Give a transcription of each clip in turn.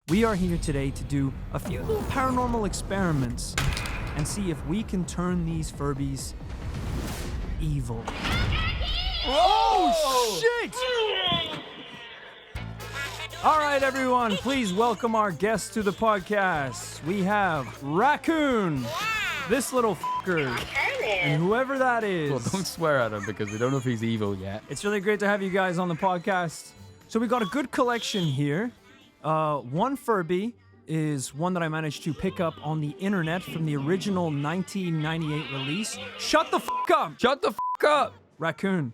We are here today to do a few little paranormal experiments and see if we can turn these Furbies evil. Oh, shit! All right, everyone, please welcome our guests to the podcast. We have Raccoon, this little fucker, and whoever that is. Well, don't swear at him because we don't know if he's evil yet. It's really great to have you guys on the podcast. So we got a good collection here. One Furby is one that I managed to pick up on the internet from the original 1998 release. Shut the fuck up! Shut the up! Raccoon,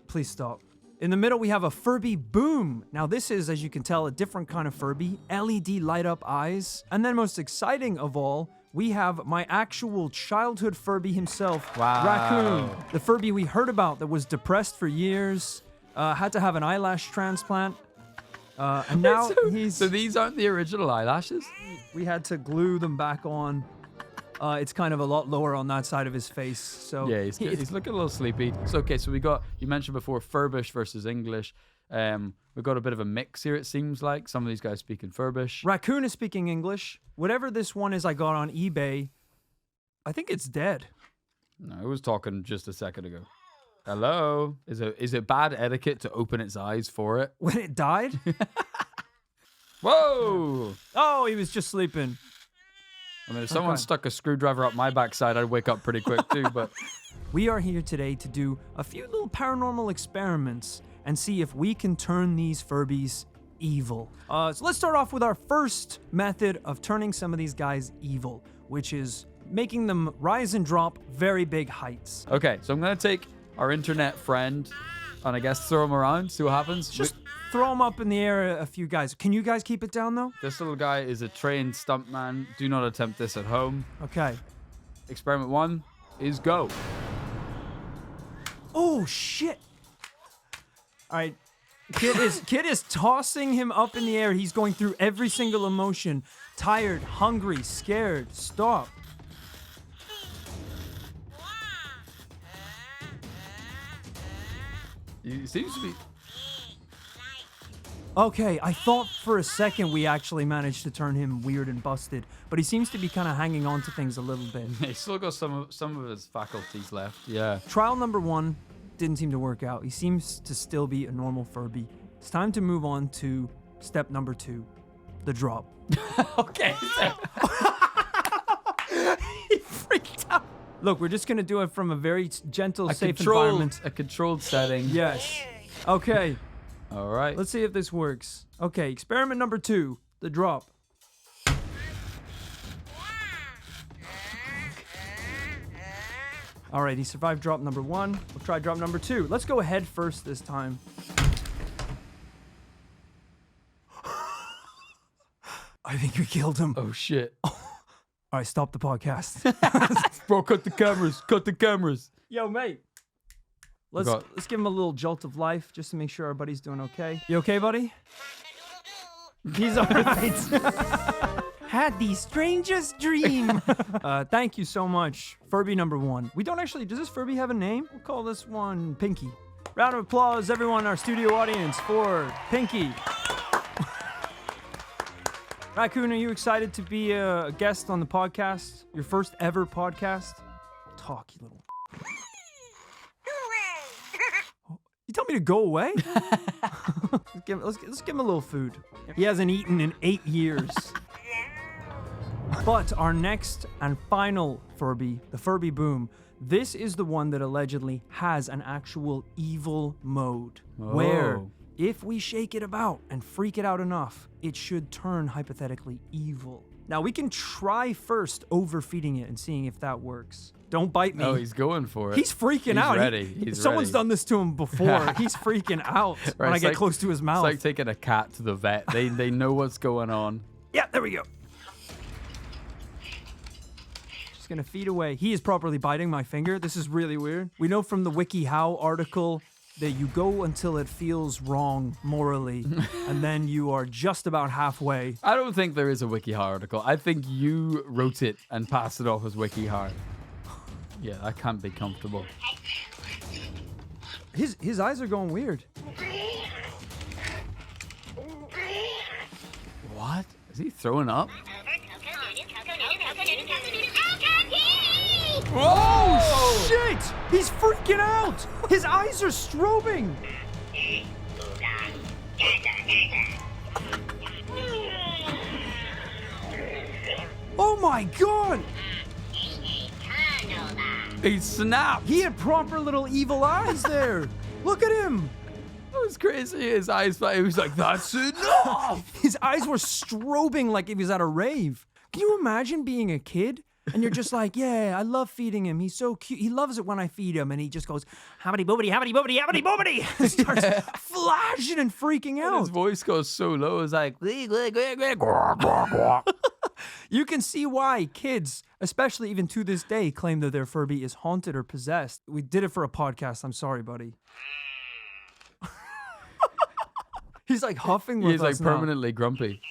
please stop. In the middle, we have a Furby Boom. Now, this is, as you can tell, a different kind of Furby. LED light-up eyes. And then most exciting of all, we have my actual childhood Furby himself, Wow. Raccoon. The Furby we heard about that was depressed for years, had to have an eyelash transplant. And now So these aren't the original eyelashes? we had to glue them back on. It's kind of a lot lower on that side of his face. So Yeah, he's looking a little sleepy. So, okay, so you mentioned before Furbish versus English. We've got a bit of a mix here, it seems like. Some of these guys speaking Furbish. Raccoon is speaking English. Whatever this one is I got on eBay, I think it's dead. No, I was talking just a second ago. Hello? Is it bad etiquette to open its eyes for it? When it died? Whoa! Oh, he was just sleeping. I mean, if someone stuck a screwdriver up my backside, I'd wake up pretty quick too, but... We are here today to do a few little paranormal experiments and see if we can turn these Furbies evil. So let's start off with our first method of turning some of these guys evil, which is making them rise and drop very big heights. Okay, so I'm going to take our internet friend and I guess throw him around, see what happens. Just throw them up in the air, a few guys. Can you guys keep it down, though? This little guy is a trained stuntman. Do not attempt this at home. Okay. Experiment 1 is go. Oh, shit. All right. Kid is tossing him up in the air. He's going through every single emotion. Tired, hungry, scared. Stop. He seems to be... Okay, I thought for a second we actually managed to turn him weird and busted, but he seems to be kind of hanging on to things a little bit. He's still got some of his faculties left. Yeah. Trial number 1 didn't seem to work out. He seems to still be a normal Furby. It's time to move on to step number 2, the drop. Okay. He freaked out. Look, we're just going to do it from a very gentle, safe controlled environment. A controlled setting. Yes. Okay. All right. Let's see if this works. Okay, experiment number 2, the drop. All right, he survived drop number 1. We'll try drop number 2. Let's go head first this time. I think we killed him. Oh, shit. All right, stop the podcast. Bro, cut the cameras. Cut the cameras. Yo, mate. Let's give him a little jolt of life just to make sure our buddy's doing okay. You okay, buddy? He's all right. Had the strangest dream. Thank you so much, Furby number 1. We don't actually, does this Furby have a name? We'll call this one Pinky. Round of applause, everyone in our studio audience, for Pinky. Raccoon, are you excited to be a guest on the podcast? Your first ever podcast? Talk, you little... You tell me to go away? let's give him a little food. He hasn't eaten in 8 years. But our next and final Furby, the Furby Boom, this is the one that allegedly has an actual evil mode. Where, if we shake it about and freak it out enough, it should turn hypothetically evil. Now, we can try first overfeeding it and seeing if that works. Don't bite me. Oh, he's going for it. He's freaking out. He's Someone's ready. done this to him before. He's freaking out when I get close to his mouth. It's like taking a cat to the vet. They know what's going on. Yeah, there we go. Just gonna feed away. He is properly biting my finger. This is really weird. We know from the WikiHow article that you go until it feels wrong morally, and then you are just about halfway. I don't think there is a WikiHow article. I think you wrote it and passed it off as WikiHow. Yeah, I can't be comfortable. His eyes are going weird. What? Is he throwing up? Oh, shit! He's freaking out! His eyes are strobing! Oh my god! He snapped. He had proper little evil eyes there. Look at him. That was crazy. His eyes, he was like, that's enough. His eyes were strobing like if he was at a rave. Can you imagine being a kid? And you're just like, yeah, I love feeding him. He's so cute. He loves it when I feed him. And he just goes, habity boobity, habity boobity, habity boobity. And starts flashing and freaking out. His voice goes so low. It's like, you can see why kids, especially even to this day, claim that their Furby is haunted or possessed. We did it for a podcast. I'm sorry, buddy. He's like huffing with us he's like now. permanently grumpy.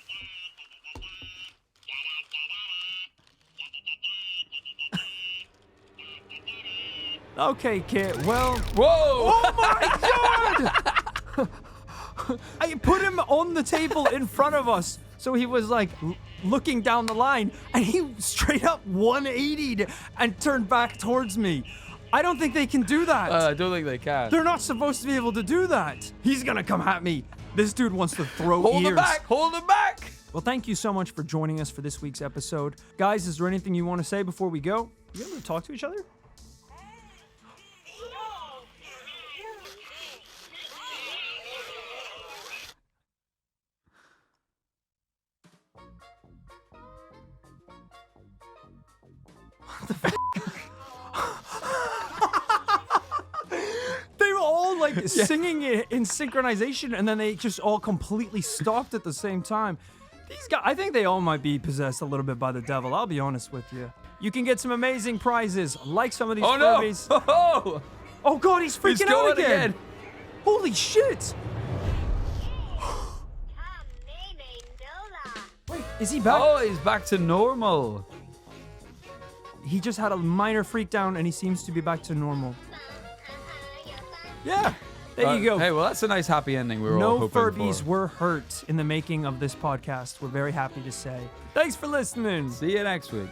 Okay, kid. Well, Whoa! oh my god! I put him on the table in front of us, so he was like looking down the line, and he straight up 180'd and turned back towards me. I don't think they can do that. I don't think they can. They're not supposed to be able to do that. He's gonna come at me. This dude wants to throw Hold ears. him back! Hold him back! Well, thank you so much for joining us for this week's episode. Guys, is there anything you want to say before we go? You able to talk to each other? They were all like singing it in synchronization, and then they just all completely stopped at the same time. These guys, I think they all might be possessed a little bit by the devil. I'll be honest with you. You can get some amazing prizes, like some of these Furbies. No! Oh god, he's freaking He's out going again. Holy shit! Wait, is he back? Oh, he's back to normal. He just had a minor freak down, and he seems to be back to normal. Yeah, there you go. Hey, well, that's a nice happy ending we were all No hoping Furbies for. were hurt in the making of this podcast. We're very happy to say. Thanks for listening. See you next week.